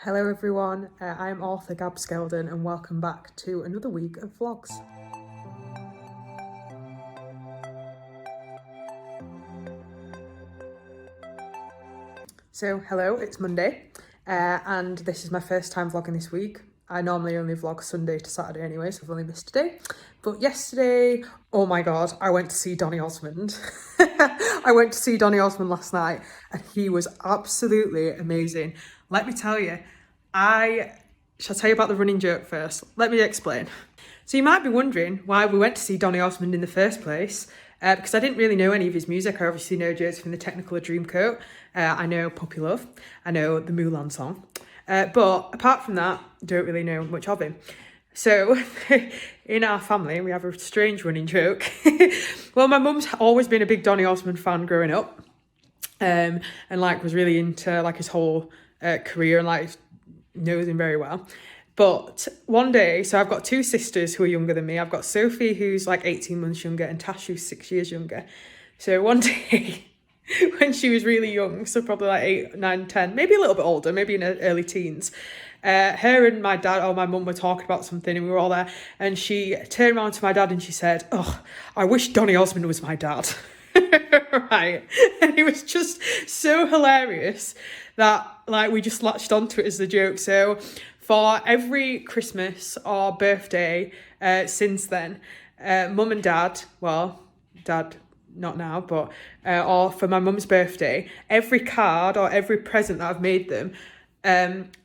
Hello everyone, I'm AuthorGabSkeldon and welcome back to another week of vlogs. So hello, it's Monday and this is my first time vlogging this week. I normally only vlog Sunday to Saturday anyway, so I've only missed a day. But yesterday, oh my god, I went to see Donny Osmond. I went to see Donny Osmond last night and he was absolutely amazing. Let me tell you, shall I tell you about the running joke first? Let me explain. So you might be wondering why we went to see Donny Osmond in the first place, because I didn't really know any of his music. I obviously know Josephine the Technicolor Dreamcoat, I know Puppy Love, I know the Mulan song, but apart from that, don't really know much of him. So in our family, we have a strange running joke. Well, my mum's always been a big Donny Osmond fan growing up, and like was really into like his whole career and like knows him very well. But one day, so I've got two sisters who are younger than me. I've got Sophie, who's like 18 months younger, and Tash, who's 6 years younger. So one day, when she was really young, so probably like 8, 9, 10, maybe a little bit older, maybe in her early teens, her and my dad or my mum were talking about something and we were all there. And she turned around to my dad and she said, "Oh, I wish Donny Osmond was my dad." Right. And it was just so hilarious that like we just latched onto it as the joke. So for every Christmas or birthday since then, mum and dad, well, dad not now, but or for my mum's birthday, every card or every present that I've made them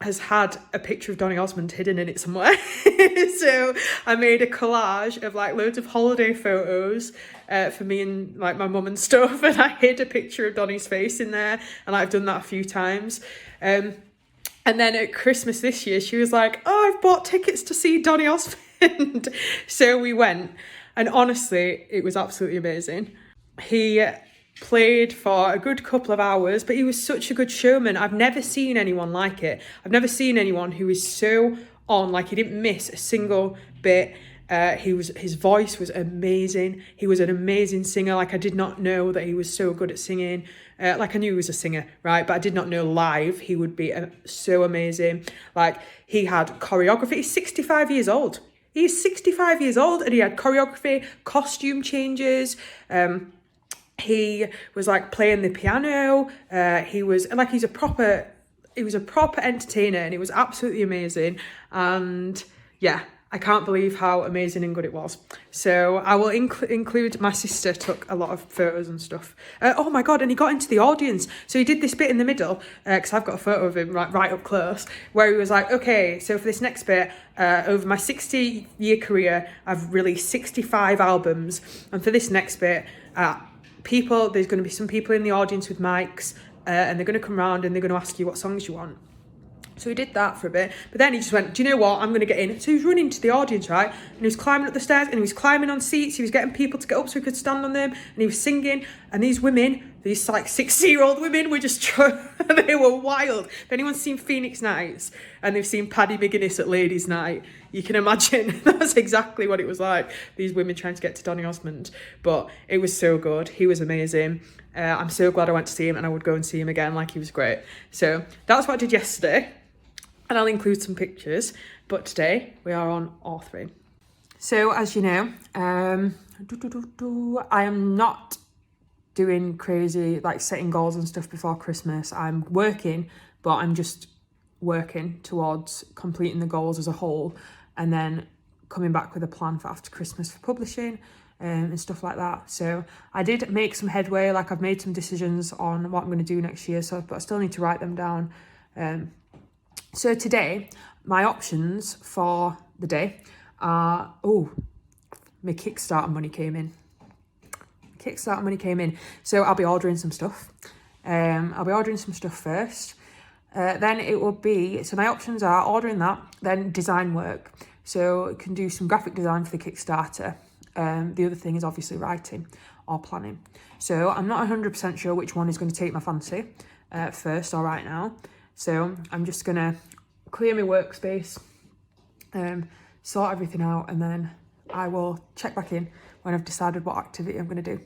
has had a picture of Donny Osmond hidden in it somewhere. So I made a collage of like loads of holiday photos for me and like my mum and stuff, and I hid a picture of Donny's face in there, and I've done that a few times. And then at Christmas this year, she was like, "Oh, I've bought tickets to see Donny Osmond." So we went, and honestly, it was absolutely amazing. He played for a good couple of hours, but he was such a good showman. I've never seen anyone like it. I've never seen anyone who is so on, like he didn't miss a single bit. His voice was amazing. He was an amazing singer. Like I did not know that he was so good at singing. Like I knew he was a singer, right? But I did not know live he would be so amazing. Like he had choreography. He's 65 years old. He's 65 years old and he had choreography, costume changes. He was like playing the piano. He was a proper entertainer, and it was absolutely amazing. And yeah, I can't believe how amazing and good it was. So I will include, my sister took a lot of photos and stuff. Oh my God, and he got into the audience. So he did this bit in the middle, because I've got a photo of him right up close, where he was like, "Okay, so for this next bit, over my 60-year career, I've released 65 albums. And for this next bit, there's going to be some people in the audience with mics, and they're going to come around and they're going to ask you what songs you want." So he did that for a bit, but then he just went, "Do you know what? I'm going to get in." So he was running to the audience, right? And he was climbing up the stairs and he was climbing on seats. He was getting people to get up so he could stand on them, and he was singing. And these women, these like 60-year-old women, were just they were wild. If anyone's seen Phoenix Nights and they've seen Paddy McGuinness at Ladies' Night, you can imagine that's exactly what it was like. These women trying to get to Donny Osmond, but it was so good. He was amazing. I'm so glad I went to see him, and I would go and see him again. Like he was great. So that's what I did yesterday. And I'll include some pictures, but today we are on authoring. So as you know, I am not doing crazy, like setting goals and stuff before Christmas. I'm working, but I'm just working towards completing the goals as a whole, and then coming back with a plan for after Christmas for publishing and stuff like that. So I did make some headway, like I've made some decisions on what I'm going to do next year, but I still need to write them down. So today, my options for the day are, my Kickstarter money came in. So I'll be ordering some stuff. I'll be ordering some stuff first. Then it will be, so my options are ordering that, then design work. So I can do some graphic design for the Kickstarter. The other thing is obviously writing or planning. So I'm not 100% sure which one is going to take my fancy first or right now. So I'm just going to clear my workspace, sort everything out, and then I will check back in when I've decided what activity I'm going to do.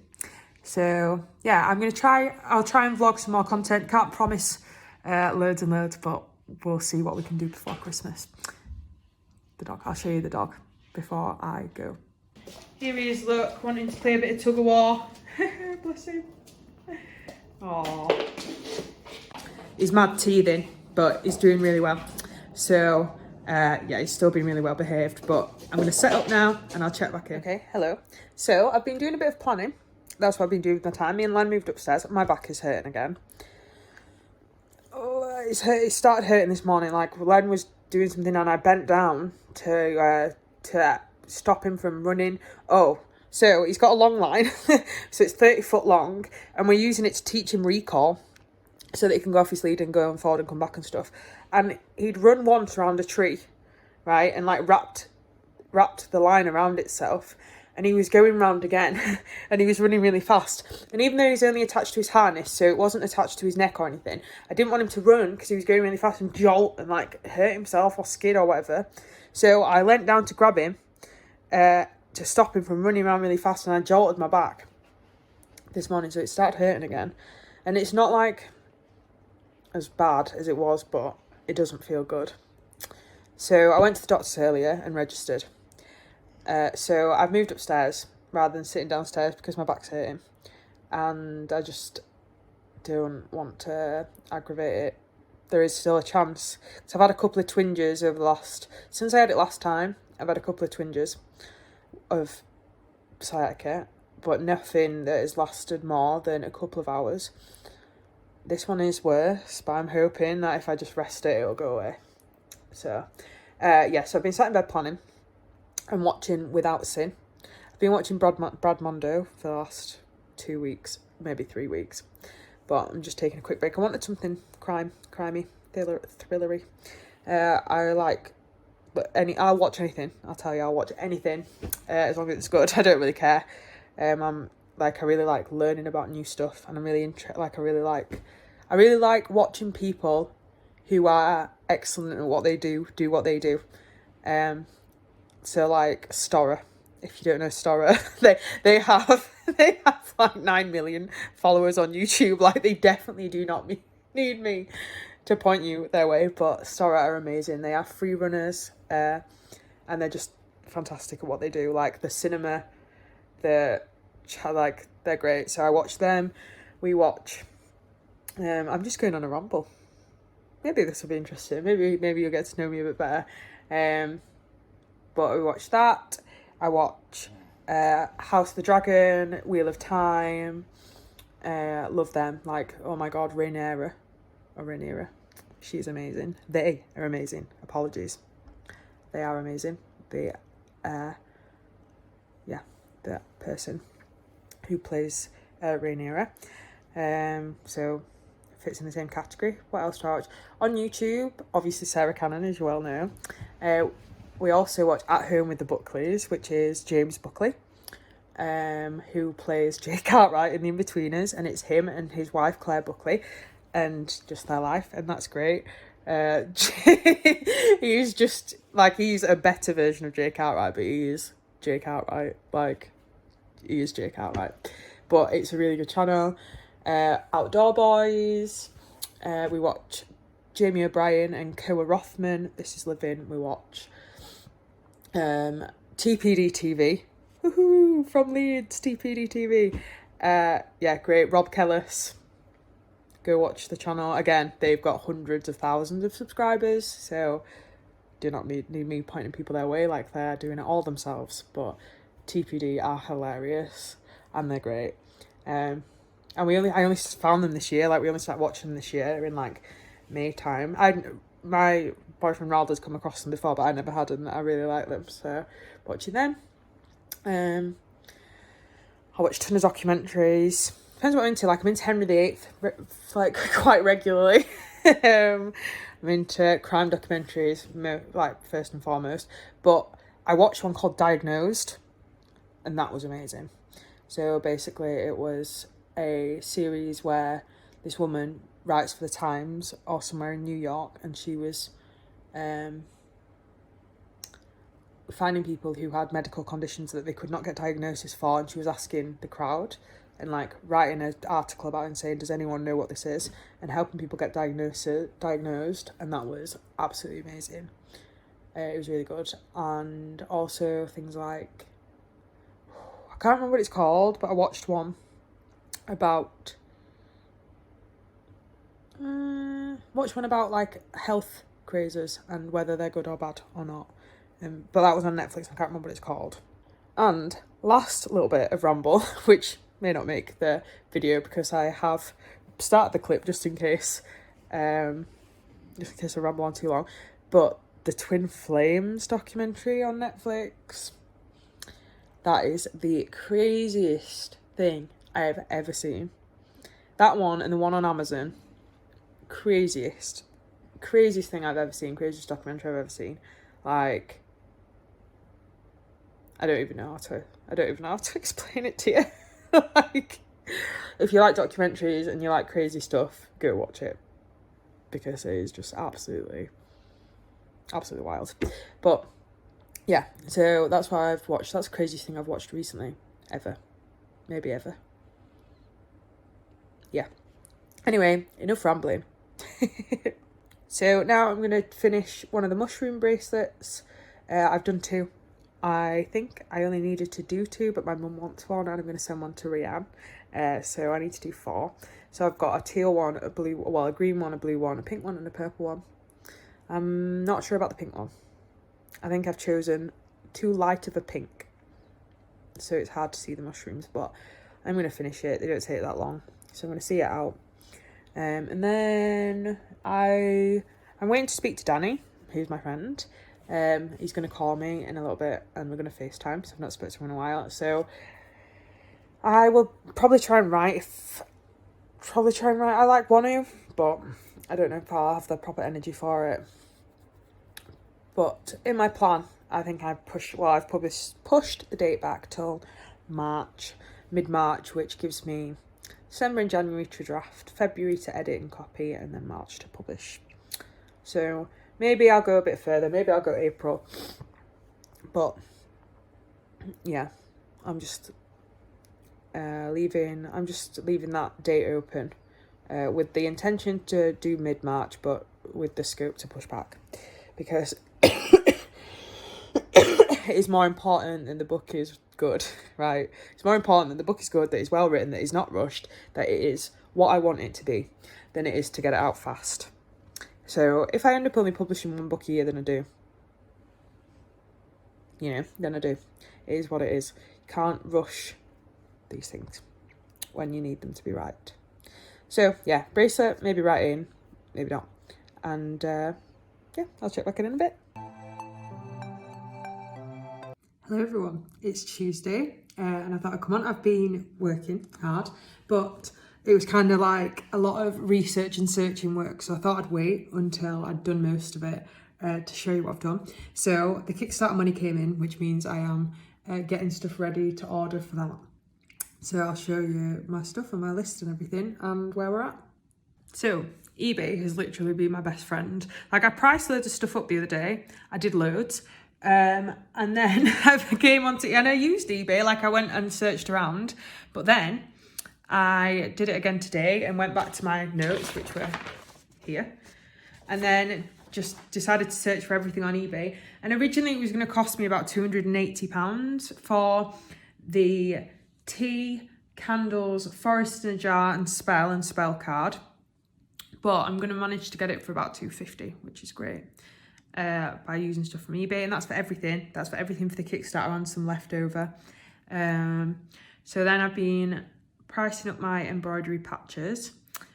So yeah, I'll try and vlog some more content. Can't promise loads and loads, but we'll see what we can do before Christmas. The dog, I'll show you the dog before I go. Here he is, look, wanting to play a bit of tug of war. Bless him. Aww. He's mad teething, but he's doing really well. So, yeah, he's still been really well behaved, but I'm going to set up now and I'll check back in. Okay, hello. So, I've been doing a bit of planning. That's what I've been doing with my time. Me and Lan moved upstairs. My back is hurting again. Oh, it started hurting this morning. Like, Len was doing something and I bent down to stop him from running. Oh, so he's got a long line. So it's 30 foot long and we're using it to teach him recall so that he can go off his lead and go on forward and come back and stuff. And he'd run once around a tree, right? And like wrapped the line around itself. And he was going round again and he was running really fast. And even though he's only attached to his harness, so it wasn't attached to his neck or anything, I didn't want him to run because he was going really fast and jolt and like hurt himself or skid or whatever. So I leant down to grab him to stop him from running around really fast, and I jolted my back this morning, so it started hurting again. And it's not like as bad as it was, but it doesn't feel good. So I went to the doctor's earlier and registered. So I've moved upstairs rather than sitting downstairs because my back's hurting, and I just don't want to aggravate it. There is still a chance. So I've had a couple of twinges since I had it last time. I've had a couple of twinges of sciatica, but nothing that has lasted more than a couple of hours. This one is worse, but I'm hoping that if I just rest it, it'll go away. So, yeah, so I've been sat in bed planning and watching Without Sin. I've been watching Brad Mondo for the last 2 weeks, maybe 3 weeks. But I'm just taking a quick break. I wanted something crimey, thrillery. I'll watch anything. I'll tell you, I'll watch anything as long as it's good. I don't really care. I really like learning about new stuff, and I'm really I really like watching people who are excellent at what they do what they do. So like Stora, if you don't know Stora, they have like 9 million followers on YouTube. Like, they definitely do not need me to point you their way, but Stora are amazing. They are free runners, and they're just fantastic at what they do. Like the cinema, they're great. So I watch them. We watch. I'm just going on a ramble. Maybe this will be interesting. Maybe you'll get to know me a bit better. But we watch that. I watch House of the Dragon, Wheel of Time. Love them. Like, oh my god, Rhaenyra. She's amazing. They are amazing. Apologies. They are amazing. The person who plays Rhaenyra. So fits in the same category. What else do I watch? On YouTube, obviously Sarah Cannon, as you well know. We also watch At Home with the Buckleys, which is James Buckley, who plays Jay Cartwright in The Inbetweeners, and it's him and his wife Claire Buckley, and just their life, and that's great. He's just like, he's a better version of Jay Cartwright, but he is Jay Cartwright. Like, he is Jay Cartwright. But it's a really good channel. Outdoor Boys. We watch Jamie O'Brien and Koa Rothman. This Is Living. We watch TPD TV. Woohoo! From Leeds, TPD TV. Yeah, great. Rob Kellis. Go watch the channel. Again, they've got hundreds of thousands of subscribers, so do not need me pointing people their way, like they're doing it all themselves. But TPD are hilarious and they're great. And I only found them this year. Like, we only started watching them this year in like May time. My boyfriend Ralda's come across them before, but I never had them. I really like them, so watching them. I watch a ton of documentaries. Depends what I'm into. Like, I'm into Henry VIII, like, quite regularly. I'm into crime documentaries, like, first and foremost. But I watched one called Diagnosed, and that was amazing. So basically, it was a series where this woman writes for the Times or somewhere in New York, and she was finding people who had medical conditions that they could not get diagnosis for, and she was asking the crowd and like writing an article about it and saying, does anyone know what this is, and helping people get diagnosed, and that was absolutely amazing. It was really good. And also things like, I can't remember what it's called, but I watched one about like health crazes and whether they're good or bad or not. But that was on Netflix. I can't remember what it's called. And last little bit of ramble, which may not make the video because I have started the clip just in case I ramble on too long. But the Twin Flames documentary on Netflix, that is the craziest thing I have ever seen. That one and the one on Amazon, craziest thing I've ever seen, craziest documentary I've ever seen. Like, I don't even know how to explain it to you. Like, if you like documentaries and you like crazy stuff, go watch it, because it is just absolutely wild. But yeah, so that's what I've watched. That's the craziest thing I've watched recently, maybe ever. Yeah. Anyway, enough rambling. So now I'm going to finish one of the mushroom bracelets. I've done 2. I think I only needed to do 2, but my mum wants 1 and I'm going to send one to Rianne. So I need to do 4. So I've got a teal one, a green one, a blue one, a pink one and a purple one. I'm not sure about the pink one. I think I've chosen too light of a pink, so it's hard to see the mushrooms, but I'm going to finish it. They don't take that long, so I'm going to see it out. And then I'm waiting to speak to Danny, who's my friend. He's going to call me in a little bit and we're going to FaceTime, so I've not spoken to him in a while. So I will probably try and write. I like want to, but I don't know if I'll have the proper energy for it. But in my plan, I think I've pushed the date back till mid-March, which gives me December and January to draft, February to edit and copy, and then March to publish. So maybe I'll go a bit further, maybe I'll go April. But yeah, I'm just leaving that date open with the intention to do mid-March, but with the scope to push back, because it is more important than the book is good, right? It's more important that the book is good, that it's well written, that it's not rushed, that it is what I want it to be, than it is to get it out fast. So if I end up only publishing 1 book a year, then I do. Then I do. It is what it is. You can't rush these things when you need them to be right. So yeah, bracelet, maybe right in, maybe not. And yeah, I'll check back in a bit. Hello everyone, it's Tuesday and I thought I'd come on. I've been working hard, but it was kind of like a lot of research and searching work, so I thought I'd wait until I'd done most of it to show you what I've done. So the Kickstarter money came in, which means I am getting stuff ready to order for that. So I'll show you my stuff and my list and everything and where we're at. So eBay has literally been my best friend. Like, I priced loads of stuff up the other day. I did loads. And then I came onto, and I used eBay, like I went and searched around, but then I did it again today and went back to my notes, which were here, and then just decided to search for everything on eBay. And originally it was going to cost me about £280 for the tea, candles, forest in a jar and spell card, but I'm going to manage to get it for about £250, which is great. By using stuff from eBay, and that's for everything. That's for everything for the Kickstarter and some leftover. So then I've been pricing up my embroidery patches.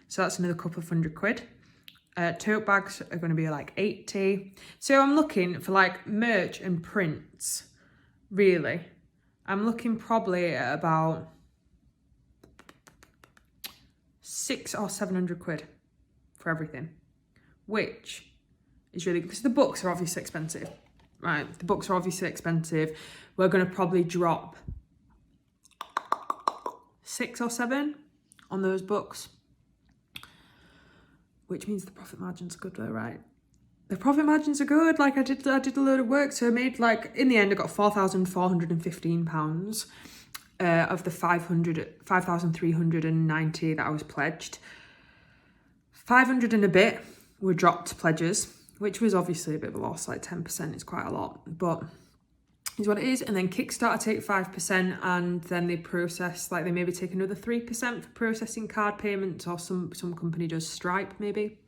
So that's another couple of £100. Tote bags are going to be like 80. So I'm looking for like merch and prints, really. I'm looking probably at about £600 or £700 for everything, which is really good because the books are obviously expensive, right? The books are obviously expensive. We're going to probably drop 6 or 7 on those books, which means the profit margins are good though, right? The profit margins are good. Like I did a load of work, so I made, like, in the end I got £4,415. of the 5,390 that I was pledged. 500 and a bit were dropped pledges, which was obviously a bit of a loss, like 10% is quite a lot, but is what it is. And then Kickstarter take 5%, and then they process, like they maybe take another 3% for processing card payments, or some company does Stripe maybe.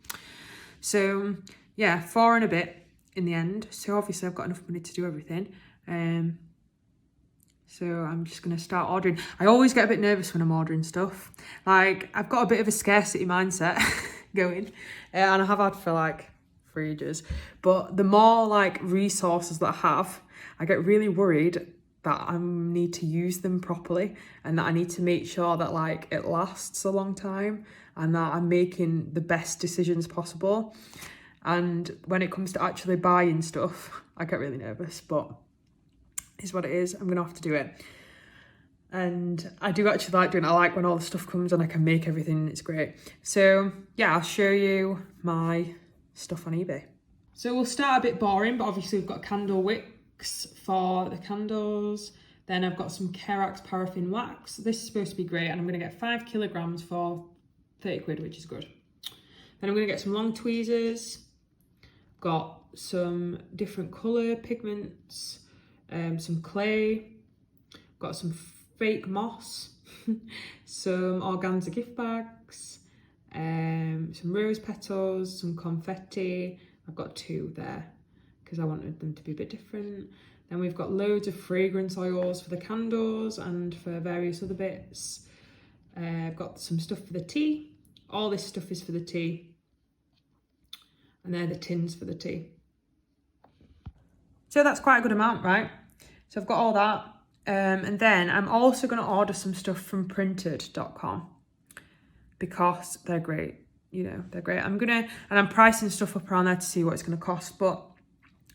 So yeah, 4 and a bit in the end. So obviously I've got enough money to do everything. So I'm just going to start ordering. I always get a bit nervous when I'm ordering stuff. Like, I've got a bit of a scarcity mindset going, and I have had for like 3 ages. But the more like resources that I have, I get really worried that I need to use them properly, and that I need to make sure that like it lasts a long time, and that I'm making the best decisions possible. And when it comes to actually buying stuff, I get really nervous, but is what it is. I'm gonna have to do it. And I do actually like doing it. I like when all the stuff comes and I can make everything. It's great. So yeah, I'll show you my stuff on eBay. So we'll start a bit boring, but obviously we've got candle wicks for the candles. Then I've got some Kerax paraffin wax. This is supposed to be great, and I'm gonna get 5 kilograms for 30 quid, which is good. Then I'm gonna get some long tweezers. Got some different colour pigments, some clay, got some fake moss, some organza gift bags, some rose petals, some confetti. I've got 2 there because I wanted them to be a bit different. Then we've got loads of fragrance oils for the candles and for various other bits. I've got some stuff for the tea. All this stuff is for the tea. And they're the tins for the tea. So that's quite a good amount, right? So I've got all that. And then I'm also going to order some stuff from printed.com because they're great. You know, they're great. And I'm pricing stuff up around there to see what it's going to cost. But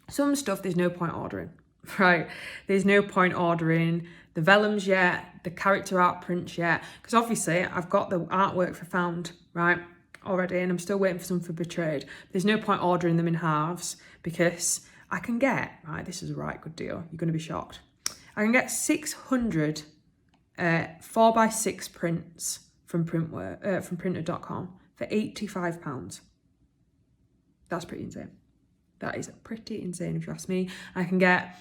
some stuff there's no point ordering, right? There's no point ordering the vellums yet, the character art prints yet. Because obviously I've got the artwork for Found, right, already. And I'm still waiting for some for Betrayed. There's no point ordering them in halves because I can get, right, this is a right good deal. You're going to be shocked. I can get 600 4x6 prints from printed.com for £85. That's pretty insane. That is pretty insane if you ask me. I can get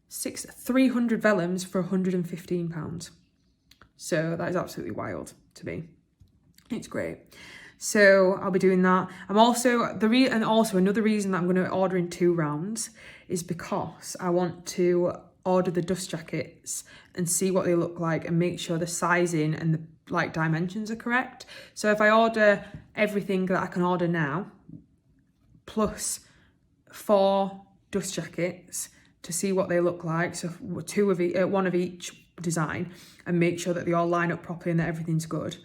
300 vellums for £115. So that is absolutely wild to me. It's great. So I'll be doing that. I'm also, another reason that I'm going to order in 2 rounds is because I want to order the dust jackets and see what they look like and make sure the sizing and the like dimensions are correct. So if I order everything that I can order now, plus 4 dust jackets to see what they look like, so 2 of each, 1 of each design, and make sure that they all line up properly and that everything's good.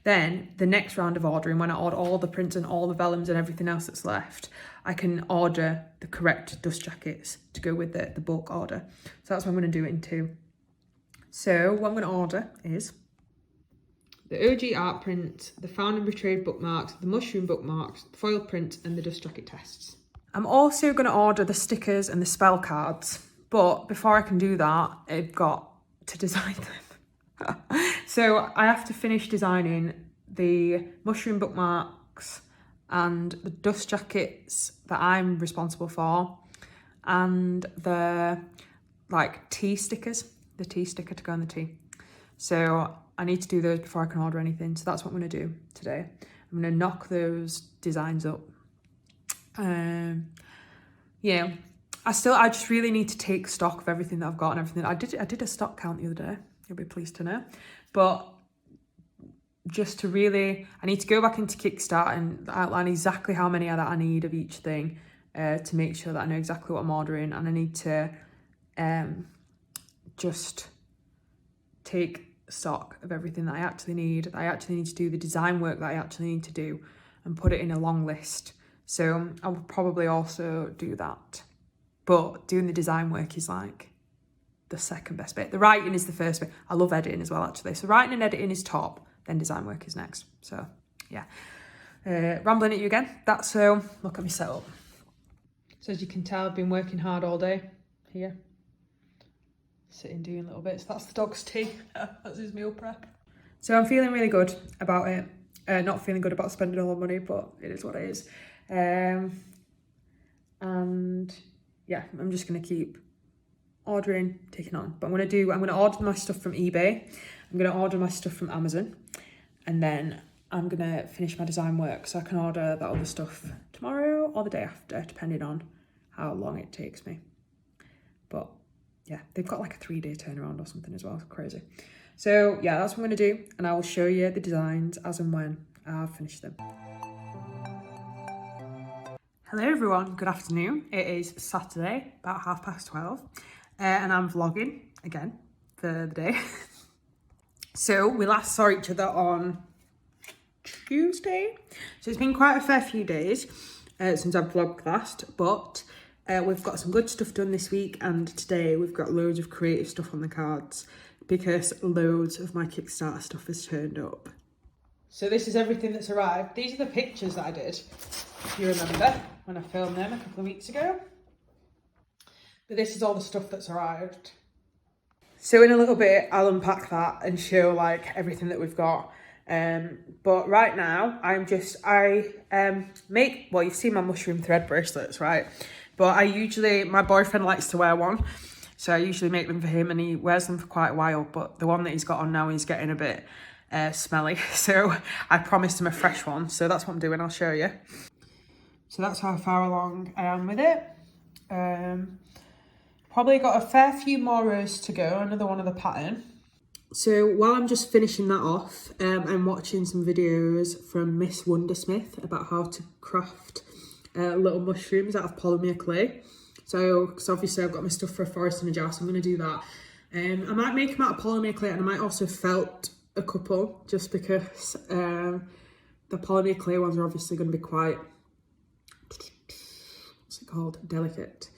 Then the next round of ordering, when I order all the prints and all the vellums and everything else that's left, I can order the correct dust jackets to go with the bulk order. So that's what I'm going to do it in 2. So what I'm going to order is the OG art print, the Found and Betrayed bookmarks, the mushroom bookmarks, the foil print, and the dust jacket tests. I'm also going to order the stickers and the spell cards, but before I can do that, I've got to design them. So I have to finish designing the mushroom bookmarks and the dust jackets that I'm responsible for, and the like tea stickers, the tea sticker to go on the tea. So I need to do those before I can order anything. So that's what I'm going to do today. I'm going to knock those designs up. Yeah, I just really need to take stock of everything that I've got and everything. I did a stock count the other day. You'll be pleased to know. But just to really, I need to go back into Kickstarter and outline exactly how many that I need of each thing to make sure that I know exactly what I'm ordering. And I need to just take stock of everything that I actually need. I actually need to do the design work that I actually need to do and put it in a long list. So I will probably also do that. But doing the design work is like the second best bit. The writing is the first bit. I love editing as well, actually. So writing and editing is top, then design work is next. So yeah, rambling at you again. That's so, look at me setup. So as you can tell, I've been working hard all day here. sitting doing little bits. That's the dog's tea. That's his meal prep. So I'm feeling really good about it. Not feeling good about spending all the money, but it is what it is. And yeah, I'm just gonna keep ordering, taking on. But I'm gonna order my stuff from eBay. I'm gonna order my stuff from Amazon, and then I'm gonna finish my design work so I can order that other stuff tomorrow or the day after, depending on how long it takes me. But yeah, they've got like a 3-day turnaround or something as well. It's crazy. So yeah, that's what I'm gonna do, and I will show you the designs as and when I've finished them. Hello everyone, good afternoon. It is Saturday, about 12:30, and I'm vlogging again for the day. So we last saw each other on Tuesday, so it's been quite a fair few days since I've vlogged last, but we've got some good stuff done this week, and today we've got loads of creative stuff on the cards because loads of my Kickstarter stuff has turned up. So this is everything that's arrived. These are the pictures that I did, if you remember, when I filmed them a couple of weeks ago. But this is all the stuff that's arrived. So in a little bit, I'll unpack that and show like everything that we've got. But right now, well, you've seen my mushroom thread bracelets, right? But my boyfriend likes to wear one. So I usually make them for him, and he wears them for quite a while. But the one that he's got on now is getting a bit smelly. So I promised him a fresh one. So that's what I'm doing. I'll show you. So that's how far along I am with it. Probably got a fair few more rows to go. Another one of the pattern. So while I'm just finishing that off, I'm watching some videos from Miss Wondersmith about how to craft little mushrooms out of polymer clay. So, because obviously I've got my stuff for a forest in a jar, so I'm going to do that. I might make them out of polymer clay, and I might also felt a couple, just because the polymer clay ones are obviously going to be quite, what's it called, delicate.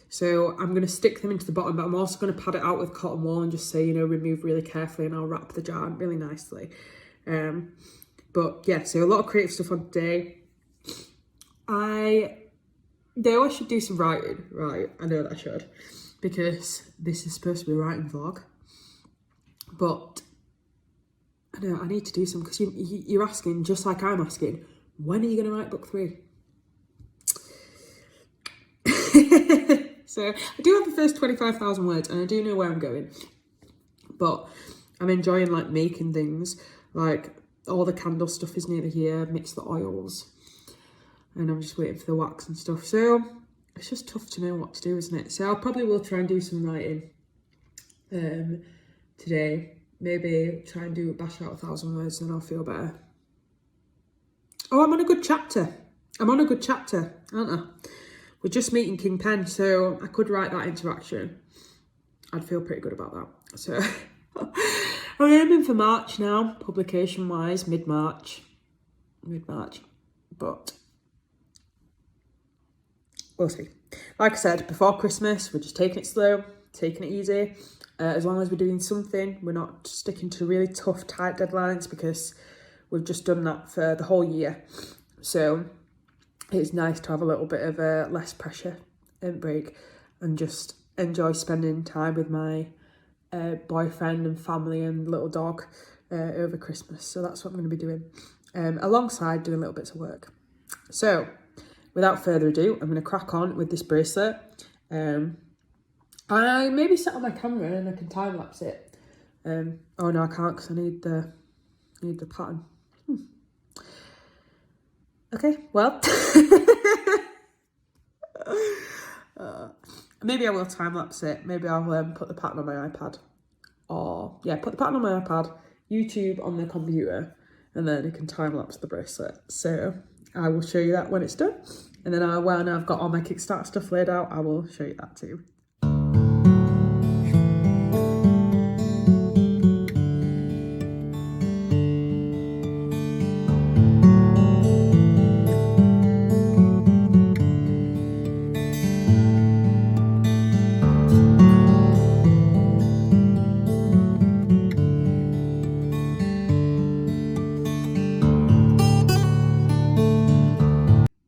So I'm going to stick them into the bottom, but I'm also going to pad it out with cotton wool and just say, remove really carefully, and I'll wrap the jar really nicely. But yeah, so a lot of creative stuff on today. Though I should do some writing, right? I know that I should, because this is supposed to be a writing vlog. But I know I need to do some, because you're asking, just like I'm asking, when are you going to write book 3? So I do have the first 25,000 words, and I do know where I'm going. But I'm enjoying like making things, like all the candle stuff is nearly here, mix the oils. And I'm just waiting for the wax and stuff. So it's just tough to know what to do, isn't it? So I probably will try and do some writing today. Maybe try and bash out 1,000 words, and I'll feel better. Oh, I'm on a good chapter. aren't I? We're just meeting King Pen, so I could write that interaction. I'd feel pretty good about that. So I'm aiming for March now, publication-wise, mid-March. But we'll see. Like I said, before Christmas, we're just taking it slow, taking it easy. As long as we're doing something, we're not sticking to really tough, tight deadlines, because we've just done that for the whole year. So it's nice to have a little bit of a less pressure and break, and just enjoy spending time with my boyfriend and family and little dog over Christmas. So that's what I'm going to be doing, alongside doing little bits of work. So without further ado, I'm going to crack on with this bracelet. I maybe set on my camera and I can time lapse it. Oh no, I can't, because I need the pattern. Okay, well, maybe I will time lapse it. Maybe I'll put the pattern on my iPad, or yeah, put the pattern on my iPad, YouTube on the computer, and then you can time lapse the bracelet. So I will show you that when it's done, and then when I've got all my Kickstarter stuff laid out, I will show you that too.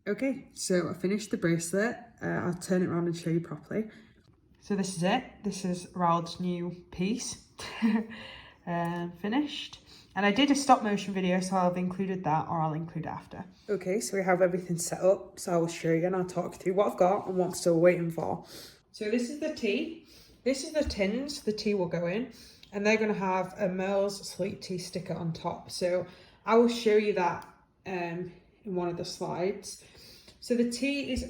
Okay, so I finished the bracelet. I'll turn it around and show you properly. So this is it. This is Raoul's new piece, finished. And I did a stop motion video, so I'll have included that, or I'll include it after. Okay, so we have everything set up. So I will show you and I'll talk through what I've got and what I'm still waiting for. So this is the tea. This is the tins the tea will go in. And they're going to have a Merle's Sweet Tea sticker on top. So I will show you that in one of the slides. So the tea is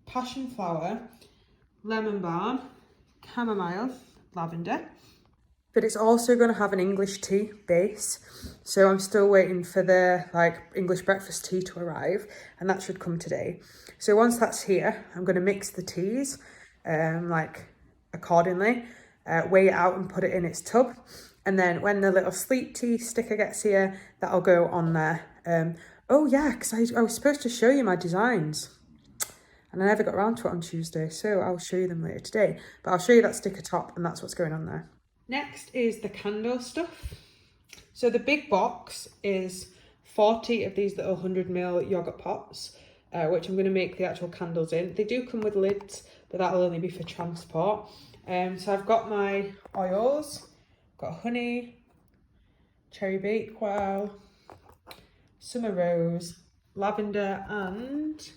passion flower, lemon balm, chamomile, lavender. But it's also going to have an English tea base. So I'm still waiting for the English breakfast tea to arrive, and that should come today. So once that's here, I'm going to mix the teas accordingly, weigh it out and put it in its tub. And then when the little sleep tea sticker gets here, that'll go on there. Oh yeah, because I was supposed to show you my designs. And I never got around to it on Tuesday, so I'll show you them later today. But I'll show you that sticker top, and that's what's going on there. Next is the candle stuff. So the big box is 40 of these little 100ml yogurt pots, which I'm going to make the actual candles in. They do come with lids, but that'll only be for transport. So I've got my oils, got honey, cherry bakewell, summer rose, lavender and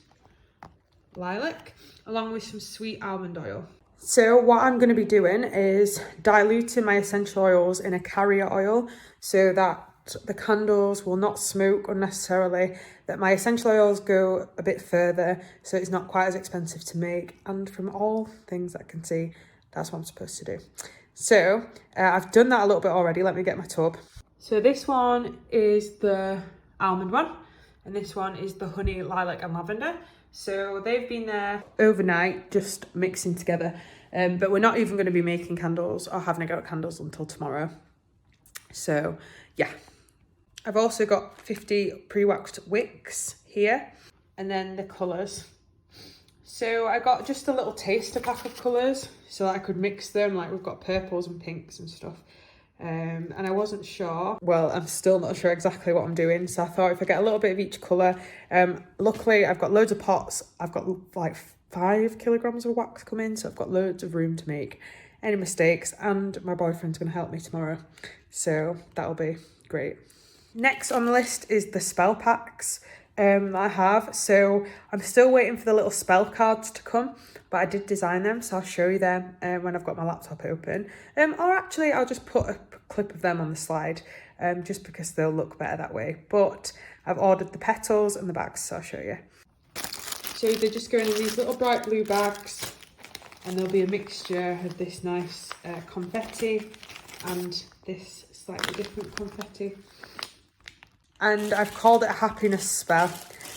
lilac, along with some sweet almond oil. So what I'm going to be doing is diluting my essential oils in a carrier oil so that the candles will not smoke unnecessarily, that my essential oils go a bit further so it's not quite as expensive to make, and from all things that I can see, that's what I'm supposed to do. So I've done that a little bit already. Let me get my tub. So this one is the almond one, and this one is the honey, lilac and lavender. So they've been there overnight, just mixing together. But we're not even going to be making candles or having a go at candles until tomorrow. So yeah. I've also got 50 pre-waxed wicks here, and then the colours. So I got just a little taster pack of colours so that I could mix them. Like we've got purples and pinks and stuff. And I wasn't sure. Well, I'm still not sure exactly what I'm doing. So I thought if I get a little bit of each colour. Luckily, I've got loads of pots. I've got like 5 kilograms of wax coming. So I've got loads of room to make any mistakes. And my boyfriend's going to help me tomorrow. So that'll be great. Next on the list is the spell packs that I have. So I'm still waiting for the little spell cards to come, but I did design them, so I'll show you them when I've got my laptop open. Or actually I'll just put a clip of them on the slide, just because they'll look better that way. But I've ordered the petals and the bags, so I'll show you. So they're just going in these little bright blue bags, and there'll be a mixture of this nice confetti and this slightly different confetti. And I've called it a happiness spell,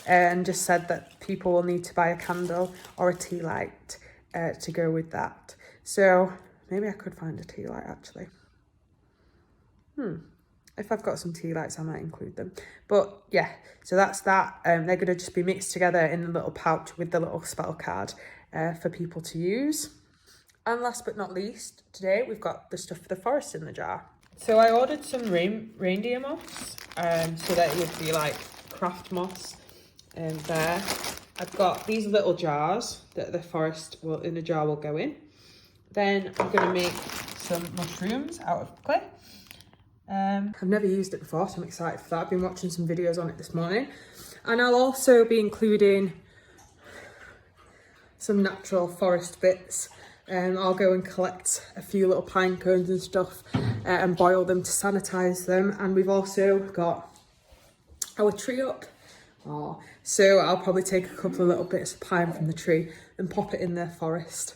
and just said that people will need to buy a candle or a tea light to go with that. So maybe I could find a tea light actually. If I've got some tea lights, I might include them. But yeah, so that's that. They're going to just be mixed together in a little pouch with the little spell card for people to use. And last but not least, today we've got the stuff for the forest in the jar. So I ordered some reindeer moss, so that it would be like craft moss there. I've got these little jars that the forest in the jar will go in. Then I'm going to make some mushrooms out of clay. I've never used it before, so I'm excited for that. I've been watching some videos on it this morning. And I'll also be including some natural forest bits. I'll go and collect a few little pine cones and stuff and boil them to sanitize them. And we've also got our tree up. So I'll probably take a couple of little bits of pine from the tree and pop it in the forest.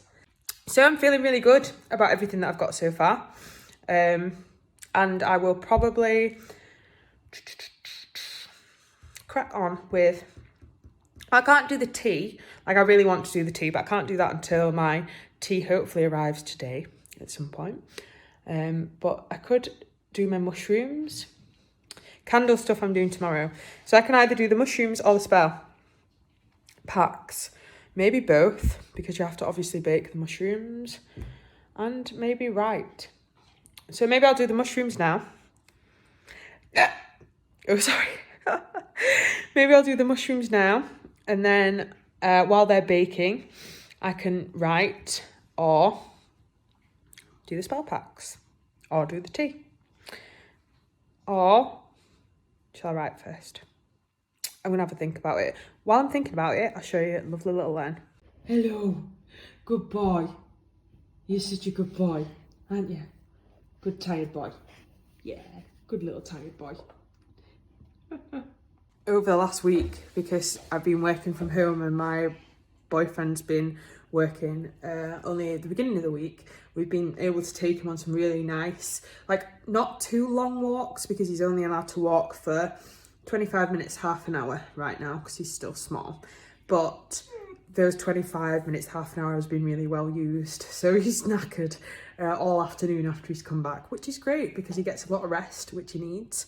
So I'm feeling really good about everything that I've got so far. And I will probably crack on with... I can't do the tea. Like I really want to do the tea, but I can't do that until my tea hopefully arrives today at some point. But I could do my mushrooms. Candle stuff I'm doing tomorrow. So I can either do the mushrooms or the spell packs. Maybe both, because you have to obviously bake the mushrooms. And maybe write. So maybe I'll do the mushrooms now. Oh, sorry. Maybe I'll do the mushrooms now. And then while they're baking, I can write, or do the spell packs or do the tea. Or shall I write first? I'm going to have a think about it. While I'm thinking about it, I'll show you a lovely little line. Hello, good boy. You're such a good boy, aren't you? Good tired boy. Yeah, good little tired boy. Over the last week, because I've been working from home and my boyfriend's been working only at the beginning of the week, we've been able to take him on some really nice, like not too long walks, because he's only allowed to walk for 25 minutes, half an hour right now, because he's still small. But those 25 minutes, half an hour has been really well used. So he's knackered all afternoon after he's come back, which is great because he gets a lot of rest, which he needs.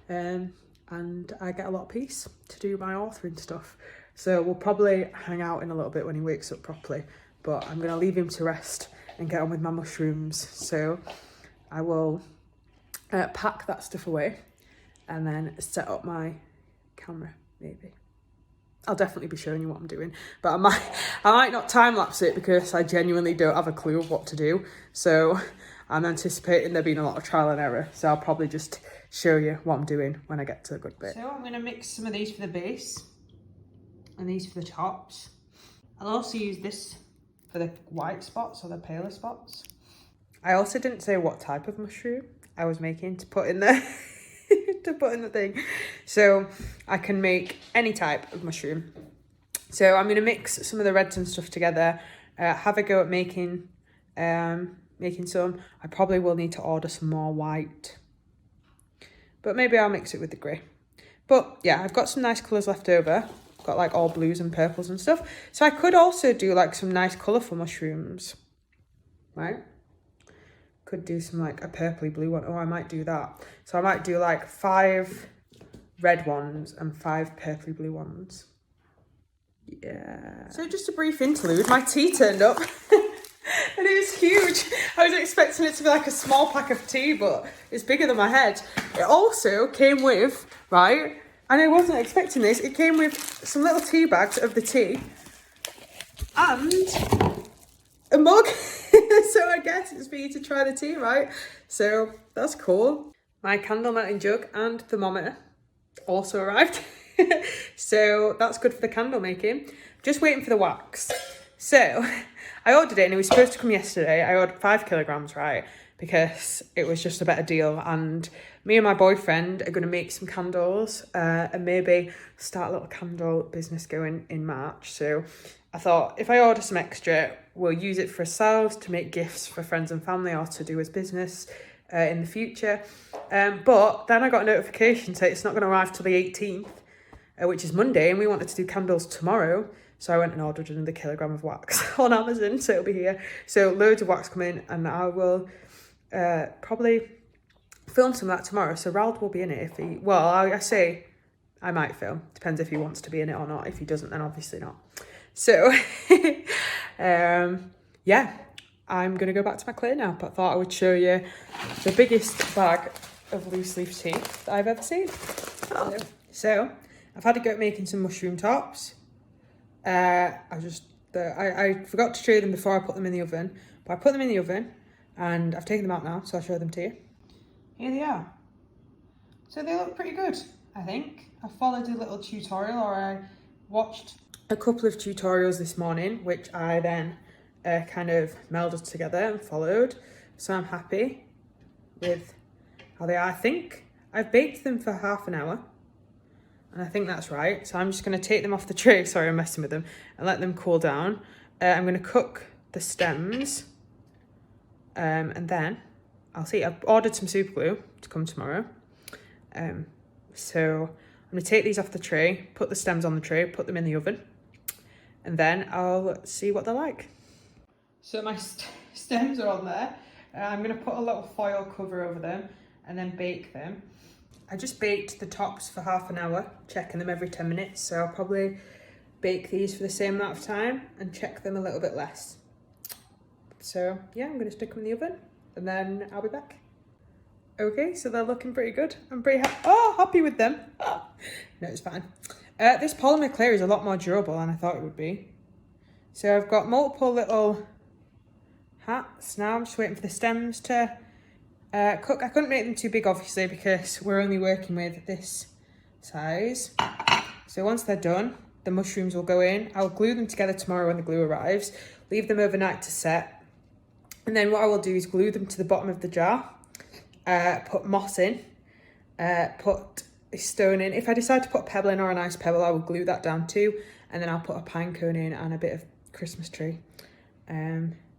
And I get a lot of peace to do my authoring stuff. So we'll probably hang out in a little bit when he wakes up properly, but I'm going to leave him to rest and get on with my mushrooms. So I will pack that stuff away and then set up my camera, maybe. I'll definitely be showing you what I'm doing, but I might not time lapse it because I genuinely don't have a clue of what to do. So I'm anticipating there being a lot of trial and error. So I'll probably just show you what I'm doing when I get to a good bit. So I'm going to mix some of these for the base and these for the tops. I'll also use this for the white spots or the paler spots. I also didn't say what type of mushroom I was making to put in there. To put in the thing, so I can make any type of mushroom. So I'm going to mix some of the reds and stuff together, have a go at making some. I probably will need to order some more white, but maybe I'll mix it with the grey. But yeah, I've got some nice colours left over. I've got like all blues and purples and stuff, so I could also do like some nice colourful mushrooms, right? Could do some like a purpley blue one. Oh, I might do that. So I might do like 5 red ones and 5 purpley blue ones. Yeah. So just a brief interlude. My tea turned up and it was huge. I was expecting it to be like a small pack of tea, but it's bigger than my head. It also came with, right, and I wasn't expecting this, it came with some little tea bags of the tea and a mug. So I guess it's for you to try the tea, right? So that's cool. My candle melting jug and thermometer also arrived. So that's good for the candle making. Just waiting for the wax. So I ordered it and it was supposed to come yesterday. I ordered 5 kilograms, right? Because it was just a better deal. And me and my boyfriend are going to make some candles and maybe start a little candle business going in March. So I thought if I order some extra, we'll use it for ourselves to make gifts for friends and family or to do as business in the future. But then I got a notification saying it's not going to arrive till the 18th, which is Monday, and we wanted to do candles tomorrow. So I went and ordered another kilogram of wax on Amazon, so it'll be here. So loads of wax coming, and I will probably film some of that tomorrow. So Rald will be in it if he, well, I say I might film. Depends if he wants to be in it or not. If he doesn't, then obviously not. So, yeah, I'm going to go back to my clay now, but I thought I would show you the biggest bag of loose leaf tea that I've ever seen. Oh. So, I've had a go at making some mushroom tops. I forgot to show them before I put them in the oven, but I put them in the oven and I've taken them out now, so I'll show them to you. Here they are. So they look pretty good, I think. I followed a little tutorial, or I watched a couple of tutorials this morning, which I then kind of melded together and followed. So I'm happy with how they are. I think I've baked them for half an hour, and I think that's right. So I'm just going to take them off the tray, sorry I'm messing with them, and let them cool down. I'm going to cook the stems, and then I'll see. I've ordered some super glue to come tomorrow. So I'm going to take these off the tray, put the stems on the tray, put them in the oven, and then I'll see what they're like. So my stems are on there. I'm going to put a little foil cover over them and then bake them. I just baked the tops for half an hour, checking them every 10 minutes. So I'll probably bake these for the same amount of time and check them a little bit less. So yeah, I'm going to stick them in the oven and then I'll be back. Okay, so they're looking pretty good. I'm pretty happy with them. Oh. No, it's fine. This polymer clay is a lot more durable than I thought it would be. So I've got multiple little hats. Now I'm just waiting for the stems to cook. I couldn't make them too big, obviously, because we're only working with this size. So once they're done, the mushrooms will go in. I'll glue them together tomorrow when the glue arrives, leave them overnight to set. And then what I will do is glue them to the bottom of the jar, put moss in, put a stone in. If I decide to put a pebble in or a nice pebble, I will glue that down too. And then I'll put a pine cone in and a bit of Christmas tree.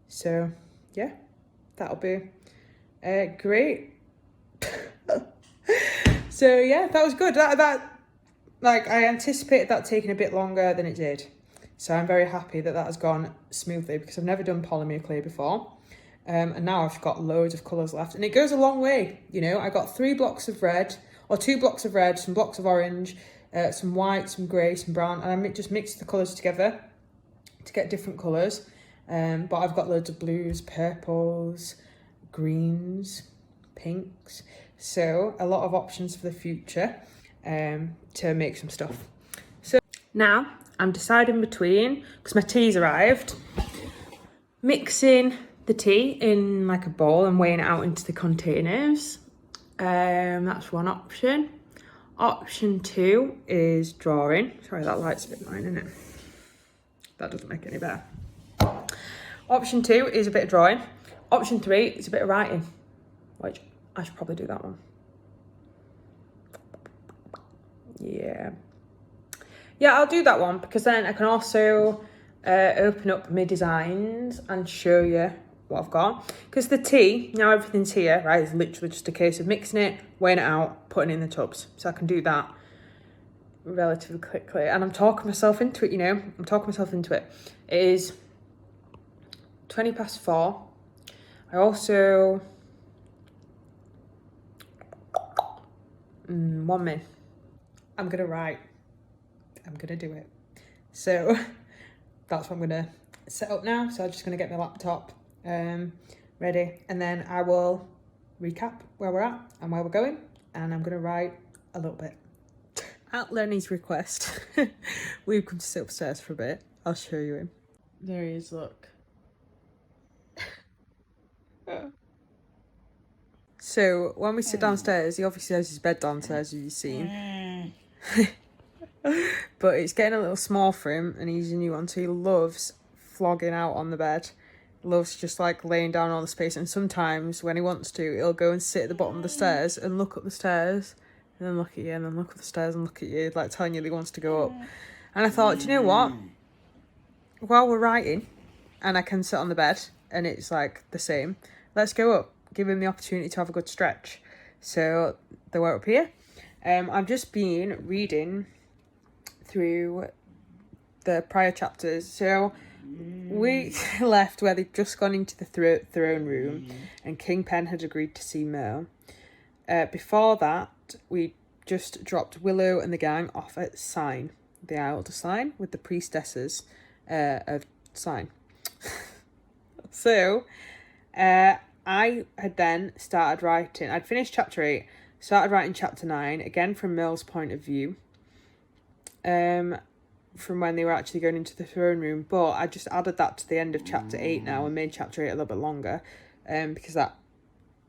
So yeah, that'll be great. So yeah, that was good. Like, I anticipated that taking a bit longer than it did. So I'm very happy that that has gone smoothly, because I've never done polymer clay before. And now I've got loads of colours left. And it goes a long way, you know. I got 3 blocks of red, or 2 blocks of red, some blocks of orange, some white, some grey, some brown. And I just mixed the colours together to get different colours. But I've got loads of blues, purples, greens, pinks. So a lot of options for the future to make some stuff. So now I'm deciding between, because my tea's arrived, mixing the tea in like a bowl and weighing it out into the containers. That's one option. Option 2 is drawing. Sorry, that light's a bit mine, isn't it? That doesn't make it any better. Option 2 is a bit of drawing. Option 3 is a bit of writing, which I should probably do that one. Yeah, I'll do that one, because then I can also open up my designs and show you what I've got. Because the tea, now everything's here, right, it's literally just a case of mixing it, weighing it out, putting it in the tubs. So I can do that relatively quickly. And I'm talking myself into it, you know. I'm talking myself into it. It is 4:20. I also... 1 minute. I'm going to write. I'm going to do it. So that's what I'm going to set up now. So I'm just going to get my laptop ready. And then I will recap where we're at and where we're going. And I'm going to write a little bit. At Lenny's request, we've come to sit upstairs for a bit. I'll show you him. There he is, look. So when we sit downstairs, he obviously has his bed downstairs, as you've seen. But it's getting a little small for him, and he's a new one, so he loves flogging out on the bed. Loves just like laying down all the space, and sometimes when he wants to, he'll go and sit at the bottom of the stairs and look up the stairs, and then look at you, and then look up the stairs and look at you, like telling you that he wants to go up. And I thought, do you know what? While we're writing, and I can sit on the bed, and it's like the same, let's go up. Give him the opportunity to have a good stretch. So they were up here. I've just been reading through the prior chapters. So we left where they'd just gone into the throne room, and Kingpen had agreed to see Merle. Before that, we just dropped Willow and the gang off at Sign, the Isle to Sign, with the priestesses of Sign. So I had then started writing. I'd finished chapter 8, started writing chapter 9, again from Merle's point of view, from when they were actually going into the throne room. But I just added that to the end of chapter 8 now and made chapter 8 a little bit longer, because that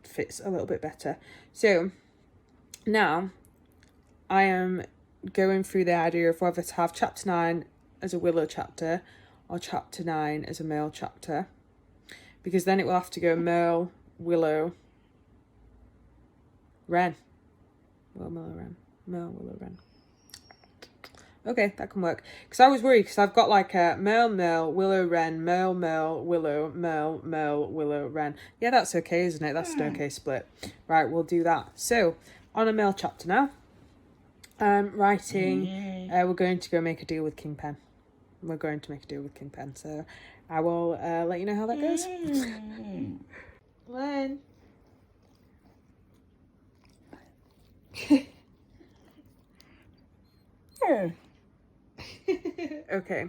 fits a little bit better. So now I am going through the idea of whether to have chapter 9 as a Willow chapter or chapter 9 as a Merle chapter. Because then it will have to go Merle, Willow, Wren. Well, Merle, Willow, Wren. Okay, that can work. Because I was worried, because I've got like a Merle, Willow, Wren, Merle, Willow, Merle, Willow, Wren. Yeah, that's okay, isn't it? That's an okay split. Right, we'll do that. So, on a Merle chapter now. Writing, we're going to go make a deal with Kingpen. We're going to make a deal with Kingpen, so I will let you know how that goes. When? Okay,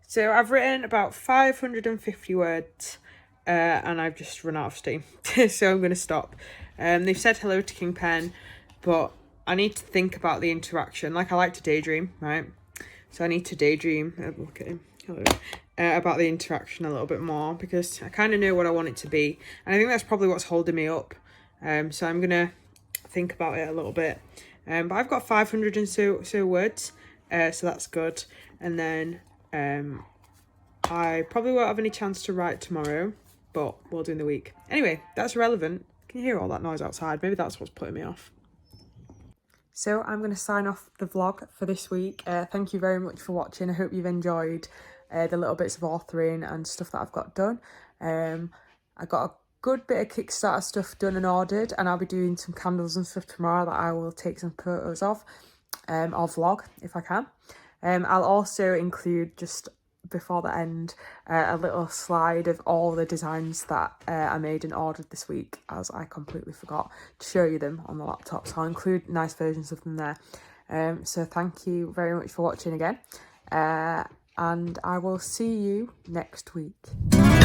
so I've written about 550 words and I've just run out of steam. So I'm going to stop. They've said hello to Kingpen, but I need to think about the interaction. Like, I like to daydream, right? So I need to daydream. Oh, look at him. Hello. about the interaction a little bit more, because I kind of know what I want it to be, and I think that's probably what's holding me up. So I'm gonna think about it a little bit. But I've got 500 and so words, so that's good. And then I probably won't have any chance to write tomorrow, but we'll do in the week. Anyway, that's irrelevant. Can you hear all that noise outside? Maybe that's what's putting me off. So I'm going to sign off the vlog for this week. Thank you very much for watching. I hope you've enjoyed the little bits of authoring and stuff that I've got done. I got a good bit of Kickstarter stuff done and ordered, and I'll be doing some candles and stuff tomorrow that I will take some photos of, or vlog if I can. I'll also include, just before the end, a little slide of all the designs that I made and ordered this week, as I completely forgot to show you them on the laptop, so I'll include nice versions of them there. So thank you very much for watching again, and I will see you next week.